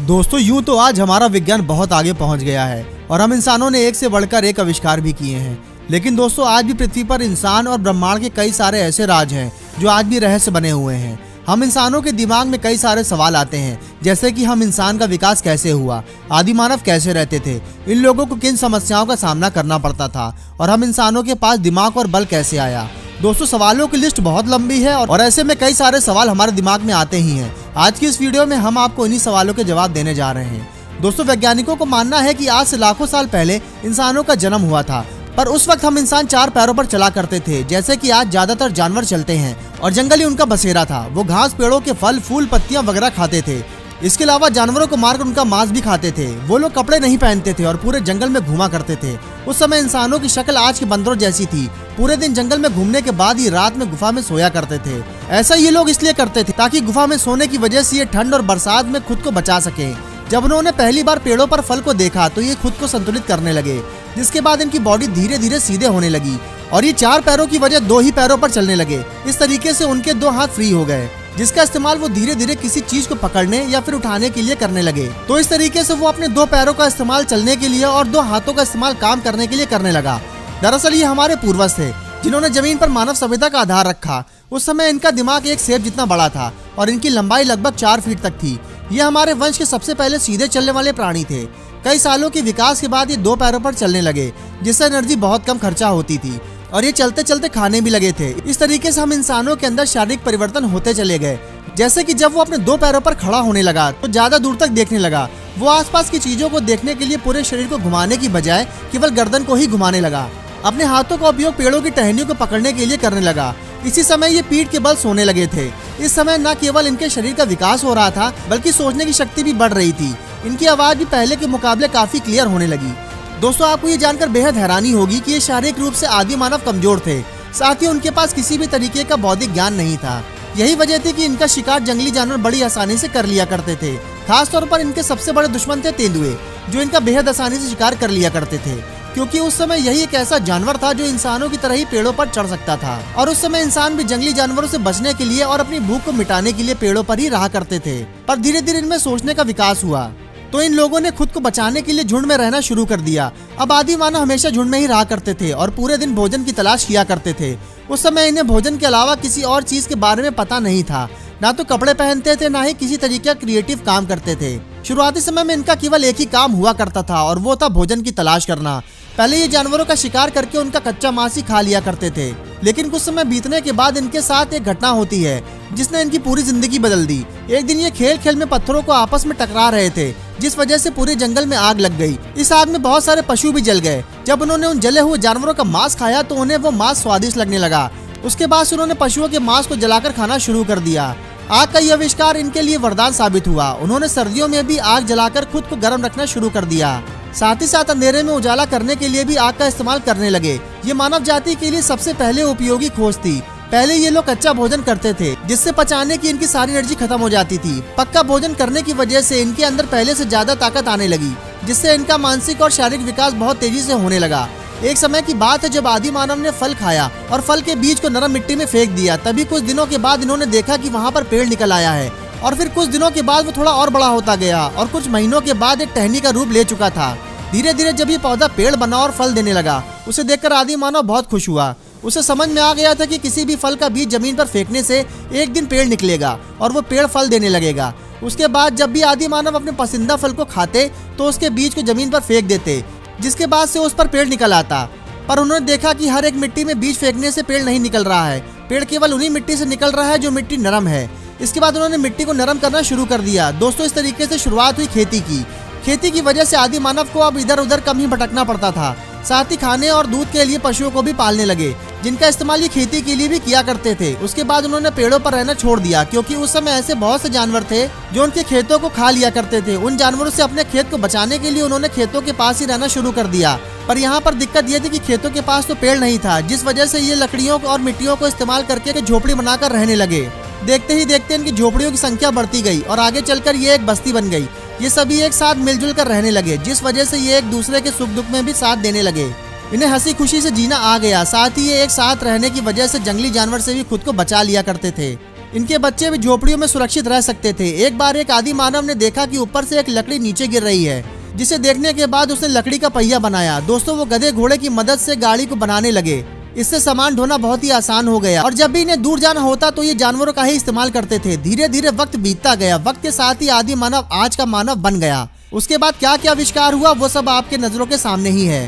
दोस्तों यूं तो आज हमारा विज्ञान बहुत आगे पहुंच गया है और हम इंसानों ने एक से बढ़कर एक आविष्कार भी किए हैं। लेकिन दोस्तों आज भी पृथ्वी पर इंसान और ब्रह्मांड के कई सारे ऐसे राज हैं जो आज भी रहस्य बने हुए हैं। हम इंसानों के दिमाग में कई सारे सवाल आते हैं, जैसे कि हम इंसान का विकास कैसे हुआ, आदि मानव कैसे रहते थे, इन लोगों को किन समस्याओं का सामना करना पड़ता था और हम इंसानों के पास दिमाग और बल कैसे आया। दोस्तों सवालों की लिस्ट बहुत लंबी है और ऐसे में कई सारे सवाल हमारे दिमाग में आते ही हैं। आज की इस वीडियो में हम आपको इन्हीं सवालों के जवाब देने जा रहे हैं। दोस्तों वैज्ञानिकों को मानना है कि आज से लाखों साल पहले इंसानों का जन्म हुआ था, पर उस वक्त हम इंसान चार पैरों पर चला करते थे, जैसे कि आज ज्यादातर जानवर चलते हैं और जंगल ही उनका बसेरा था। वो घास, पेड़ों के फल, फूल, पत्तियां वगैरह खाते थे। इसके अलावा जानवरों को मारकर उनका मांस भी खाते थे। वो लोग कपड़े नहीं पहनते थे और पूरे जंगल में घूमा करते थे। उस समय इंसानों की शक्ल आज के बंदरों जैसी थी। पूरे दिन जंगल में घूमने के बाद ही रात में गुफा में सोया करते थे। ऐसा ये लोग इसलिए करते थे ताकि गुफा में सोने की वजह से ये ठंड और बरसात में खुद को बचा सके। जब उन्होंने पहली बार पेड़ों पर फल को देखा तो ये खुद को संतुलित करने लगे, जिसके बाद इनकी बॉडी धीरे धीरे सीधे होने लगी और ये चार पैरों की वजह दो ही पैरों पर चलने लगे। इस तरीके से उनके दो हाथ फ्री हो गए, जिसका इस्तेमाल वो धीरे धीरे किसी चीज को पकड़ने या फिर उठाने के लिए करने लगे। तो इस तरीके से वो अपने दो पैरों का इस्तेमाल चलने के लिए और दो हाथों का इस्तेमाल काम करने के लिए करने लगा। दरअसल ये हमारे पूर्वज थे जिन्होंने जमीन पर मानव सभ्यता का आधार रखा। उस समय इनका दिमाग एक सेब जितना बड़ा था और इनकी लंबाई लगभग 4 फीट तक थी। ये हमारे वंश के सबसे पहले सीधे चलने वाले प्राणी थे। कई सालों के विकास के बाद ये दो पैरों पर चलने लगे, जिससे एनर्जी बहुत कम खर्चा होती थी और ये चलते चलते खाने भी लगे थे। इस तरीके से हम इंसानों के अंदर शारीरिक परिवर्तन होते चले गए। जैसे कि जब वो अपने दो पैरों पर खड़ा होने लगा तो ज्यादा दूर तक देखने लगा। वो आसपास की चीजों को देखने के लिए पूरे शरीर को घुमाने की बजाय केवल गर्दन को ही घुमाने लगा। अपने हाथों का उपयोग पेड़ों की टहनियों को पकड़ने के लिए करने लगा। इसी समय ये पीठ के बल सोने लगे थे। इस समय न केवल इनके शरीर का विकास हो रहा था, बल्कि सोचने की शक्ति भी बढ़ रही थी। इनकी आवाज भी पहले के मुकाबले काफी क्लियर होने लगी। दोस्तों आपको ये जानकर बेहद हैरानी होगी कि ये शारीरिक रूप से आदि मानव कमजोर थे, साथ ही उनके पास किसी भी तरीके का बौद्धिक ज्ञान नहीं था। यही वजह थी कि इनका शिकार जंगली जानवर बड़ी आसानी से कर लिया करते थे। खास तौर पर इनके सबसे बड़े दुश्मन थे तेंदुए, जो इनका बेहद आसानी से शिकार कर लिया करते थे, क्योंकि उस समय यही एक ऐसा जानवर था जो इंसानों की तरह ही पेड़ों पर चढ़ सकता था। और उस समय इंसान भी जंगली जानवरों से बचने के लिए और अपनी भूख को मिटाने के लिए पेड़ों पर ही रहा करते थे। पर धीरे धीरे इनमें सोचने का विकास हुआ तो इन लोगों ने खुद को बचाने के लिए झुंड में रहना शुरू कर दिया। अब आदि मानव हमेशा झुंड में ही रहा करते थे और पूरे दिन भोजन की तलाश किया करते थे। उस समय इन्हें भोजन के अलावा किसी और चीज के बारे में पता नहीं था। ना तो कपड़े पहनते थे, ना ही किसी तरीके का क्रिएटिव काम करते थे। शुरुआती समय में इनका केवल एक ही काम हुआ करता था और वो था भोजन की तलाश करना। पहले ये जानवरों का शिकार करके उनका कच्चा मांस ही खा लिया करते थे, लेकिन कुछ समय बीतने के बाद इनके साथ एक घटना होती है जिसने इनकी पूरी जिंदगी बदल दी। एक दिन ये खेल खेल में पत्थरों को आपस में टकरा रहे थे, जिस वजह से पूरे जंगल में आग लग गई। इस आग में बहुत सारे पशु भी जल गए। जब उन्होंने उन जले हुए जानवरों का मांस खाया तो उन्हें वो मांस स्वादिष्ट लगने लगा। उसके बाद उन्होंने पशुओं के मांस को जलाकर खाना शुरू कर दिया। आग का यह आविष्कार इनके लिए वरदान साबित हुआ। उन्होंने सर्दियों में भी आग जलाकर खुद को गर्म रखना शुरू कर दिया। साथ ही साथ अंधेरे में उजाला करने के लिए भी आग का इस्तेमाल करने लगे। ये मानव जाति के लिए सबसे पहले उपयोगी खोज थी। पहले ये लोग कच्चा भोजन करते थे, जिससे पचाने की इनकी सारी एनर्जी खत्म हो जाती थी। पक्का भोजन करने की वजह से इनके अंदर पहले से ज्यादा ताकत आने लगी, जिससे इनका मानसिक और शारीरिक विकास बहुत तेजी से होने लगा। एक समय की बात है जब आदि मानव ने फल खाया और फल के बीज को नरम मिट्टी में फेंक दिया। तभी कुछ दिनों के बाद इन्होंने देखा कि वहाँ पर पेड़ निकल आया है और फिर कुछ दिनों के बाद वो थोड़ा और बड़ा होता गया और कुछ महीनों के बाद एक टहनी का रूप ले चुका था। धीरे धीरे जब ये पौधा पेड़ बना और फल देने लगा, उसे देखकर आदि मानव बहुत खुश हुआ। उसे समझ में आ गया था कि किसी भी फल का बीज जमीन पर फेंकने से एक दिन पेड़ निकलेगा और वो पेड़ फल देने लगेगा। उसके बाद जब भी आदि मानव अपने पसंदीदा फल को खाते तो उसके बीज को जमीन पर फेंक देते, जिसके बाद से उस पर पेड़ निकल आता। पर उन्होंने देखा कि हर एक मिट्टी में बीज फेंकने से पेड़ नहीं निकल रहा है। पेड़ केवल उन्हीं मिट्टी से निकल रहा है जो मिट्टी नरम है। इसके बाद उन्होंने मिट्टी को नरम करना शुरू कर दिया। दोस्तों इस तरीके से शुरुआत हुई खेती की। खेती की वजह से आदि मानव को अब इधर उधर कम ही भटकना पड़ता था। साथ ही खाने और दूध के लिए पशुओं को भी पालने लगे, जिनका इस्तेमाल ये खेती के लिए भी किया करते थे। उसके बाद उन्होंने पेड़ों पर रहना छोड़ दिया, क्योंकि उस समय ऐसे बहुत से जानवर थे जो उनके खेतों को खा लिया करते थे। उन जानवरों से अपने खेत को बचाने के लिए उन्होंने खेतों के पास ही रहना शुरू कर दिया। पर यहाँ पर दिक्कत ये थी कि खेतों के पास तो पेड़ नहीं था, जिस वजह से ये लकड़ियों और मिट्टियों को इस्तेमाल करके झोपड़ी बनाकर रहने लगे। देखते ही देखते इनकी झोपड़ियों की संख्या बढ़ती गई और आगे चलकर ये एक बस्ती बन गई। ये सभी एक साथ मिलजुल कर रहने लगे, जिस वजह से ये एक दूसरे के सुख दुख में भी साथ देने लगे। इन्हें हंसी खुशी से जीना आ गया। साथ ही ये एक साथ रहने की वजह से जंगली जानवर से भी खुद को बचा लिया करते थे। इनके बच्चे भी झोपड़ियों में सुरक्षित रह सकते थे। एक बार एक आदि मानव ने देखा कि ऊपर से एक लकड़ी नीचे गिर रही है, जिसे देखने के बाद उसने लकड़ी का पहिया बनाया। दोस्तों, वो गधे घोड़े की मदद से गाड़ी को बनाने लगे। इससे सामान ढोना बहुत ही आसान हो गया और जब भी इन्हें दूर जाना होता तो ये जानवरों का ही इस्तेमाल करते थे। धीरे धीरे वक्त बीतता गया। वक्त के साथ ही आदि मानव आज का मानव बन गया। उसके बाद क्या क्या आविष्कार हुआ वो सब आपके नजरों के सामने ही है।